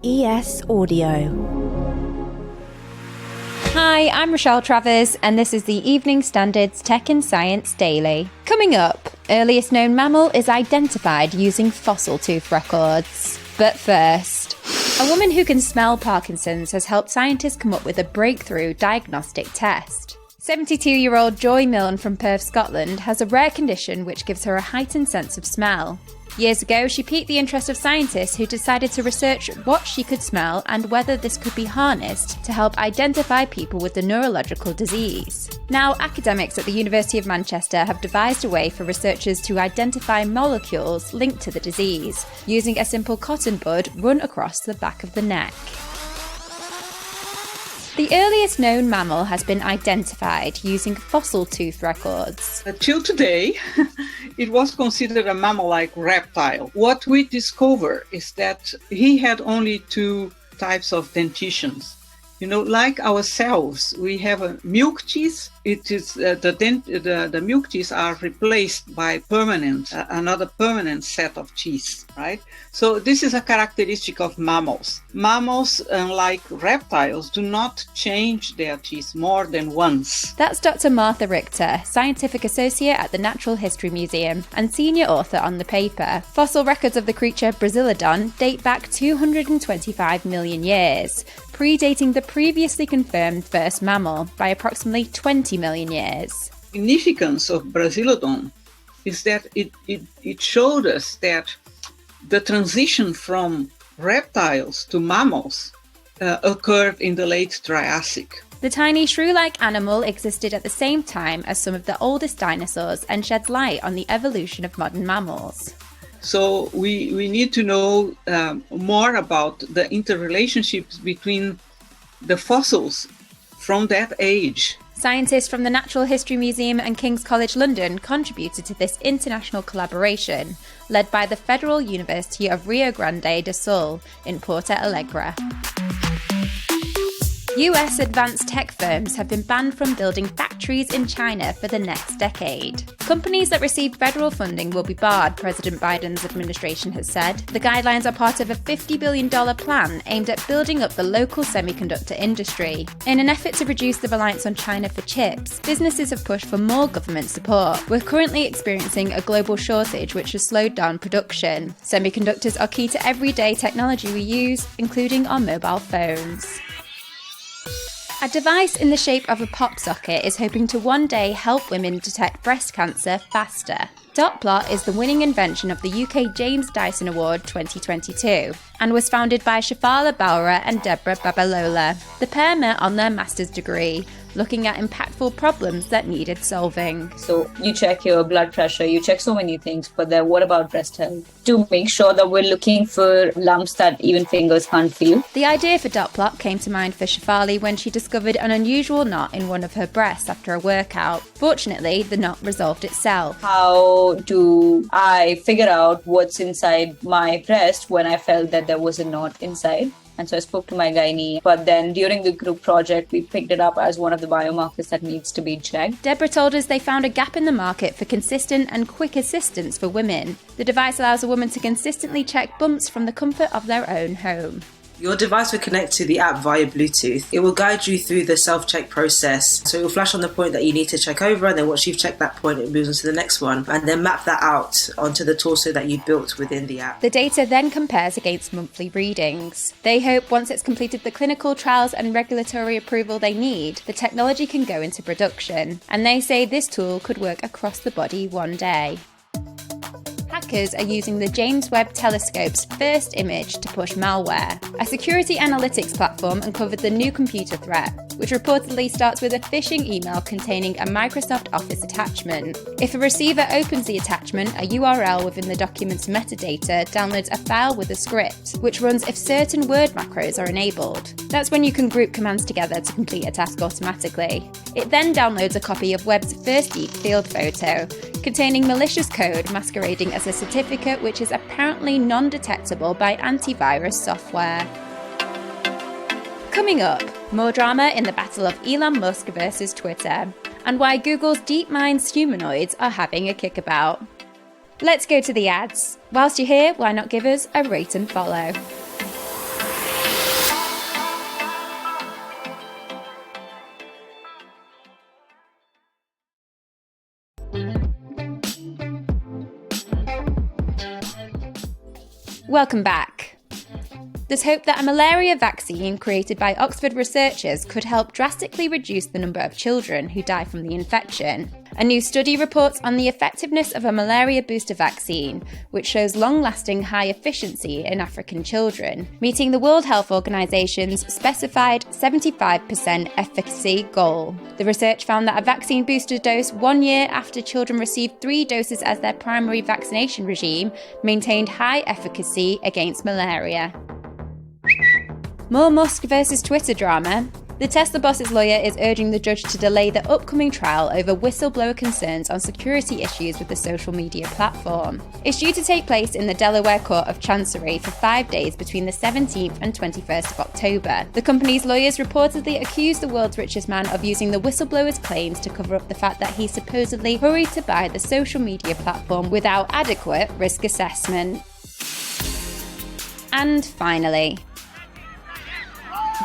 ES Audio. Hi, I'm Rochelle Travers, and this is the Evening Standard's Tech and Science Daily. Coming up, earliest known mammal is identified using fossil tooth records. But first, a woman who can smell Parkinson's has helped scientists come up with a breakthrough diagnostic test. 72-year-old Joy Milne from Perth, Scotland, has a rare condition which gives her a heightened sense of smell. Years ago, she piqued the interest of scientists who decided to research what she could smell and whether this could be harnessed to help identify people with the neurological disease. Now, academics at the University of Manchester have devised a way for researchers to identify molecules linked to the disease, using a simple cotton bud run across the back of the neck. The earliest known mammal has been identified using fossil tooth records. Till today, it was considered a mammal-like reptile. What we discover is that he had only two types of dentitions. Like ourselves, we have a milk teeth. It is the milk teeth are replaced by another permanent set of teeth, right? So this is a characteristic of mammals. Mammals, unlike reptiles, do not change their teeth more than once. That's Dr. Martha Richter, Scientific Associate at the Natural History Museum and senior author on the paper. Fossil records of the creature Brasilodon date back 225 million years, predating the previously confirmed first mammal by approximately 20 million years. The significance of Brasilodon is that it showed us that the transition from reptiles to mammals occurred in the late Triassic. The tiny shrew-like animal existed at the same time as some of the oldest dinosaurs and sheds light on the evolution of modern mammals. So we need to know more about the interrelationships between the fossils from that age. Scientists from the Natural History Museum and King's College London contributed to this international collaboration, led by the Federal University of Rio Grande do Sul in Porto Alegre. US advanced tech firms have been banned from building factories in China for the next decade. Companies that receive federal funding will be barred, President Biden's administration has said. The guidelines are part of a $50 billion plan aimed at building up the local semiconductor industry. In an effort to reduce the reliance on China for chips, businesses have pushed for more government support. We're currently experiencing a global shortage which has slowed down production. Semiconductors are key to everyday technology we use, including our mobile phones. A device in the shape of a pop socket is hoping to one day help women detect breast cancer faster. Dot Plot is the winning invention of the UK James Dyson Award 2022 and was founded by Shafala Bowra and Deborah Babalola. The pair met on their master's degree, looking at impactful problems that needed solving. So you check your blood pressure, you check so many things, but then what about breast health? To make sure that we're looking for lumps that even fingers can't feel. The idea for Dot Plot came to mind for Shafali when she discovered an unusual knot in one of her breasts after a workout. Fortunately, the knot resolved itself. How do I figure out what's inside my breast when I felt that there was a knot inside? And so I spoke to my gynae. But then during the group project, we picked it up as one of the biomarkers that needs to be checked. Deborah told us they found a gap in the market for consistent and quick assistance for women. The device allows a woman to consistently check bumps from the comfort of their own home. Your device will connect to the app via Bluetooth. It will guide you through the self-check process. So it will flash on the point that you need to check over, and then once you've checked that point, it moves on to the next one, and then map that out onto the torso that you built within the app. The data then compares against monthly readings. They hope once it's completed the clinical trials and regulatory approval they need, the technology can go into production. And they say this tool could work across the body one day. Hackers are using the James Webb Telescope's first image to push malware. A security analytics platform uncovered the new computer threat, which reportedly starts with a phishing email containing a Microsoft Office attachment. If a receiver opens the attachment, a URL within the document's metadata downloads a file with a script, which runs if certain word macros are enabled. That's when you can group commands together to complete a task automatically. It then downloads a copy of Webb's first deep field photo, containing malicious code masquerading as a certificate which is apparently non-detectable by antivirus software. Coming up, more drama in the battle of Elon Musk versus Twitter, and why Google's DeepMind's humanoids are having a kickabout. Let's go to the ads. Whilst you're here, why not give us a rate and follow? Welcome back. There's hope that a malaria vaccine created by Oxford researchers could help drastically reduce the number of children who die from the infection. A new study reports on the effectiveness of a malaria booster vaccine, which shows long-lasting high efficiency in African children, meeting the World Health Organization's specified 75% efficacy goal. The research found that a vaccine booster dose 1 year after children received 3 doses as their primary vaccination regime maintained high efficacy against malaria. More Musk versus Twitter drama. The Tesla boss's lawyer is urging the judge to delay the upcoming trial over whistleblower concerns on security issues with the social media platform. It's due to take place in the Delaware Court of Chancery for 5 days between the 17th and 21st of October. The company's lawyers reportedly accused the world's richest man of using the whistleblower's claims to cover up the fact that he supposedly hurried to buy the social media platform without adequate risk assessment. And finally,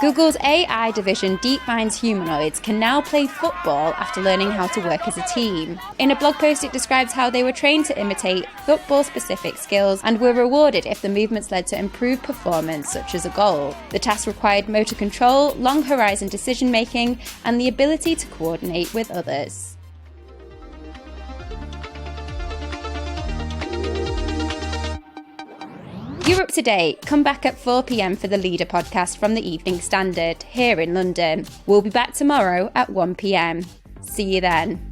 Google's AI division DeepMind's humanoids can now play football after learning how to work as a team. In a blog post, it describes how they were trained to imitate football-specific skills and were rewarded if the movements led to improved performance, such as a goal. The task required motor control, long-horizon decision-making, and the ability to coordinate with others. You're up to date. Come back at 4 p.m. for the Leader podcast from the Evening Standard here in London. We'll be back tomorrow at 1 p.m. See you then.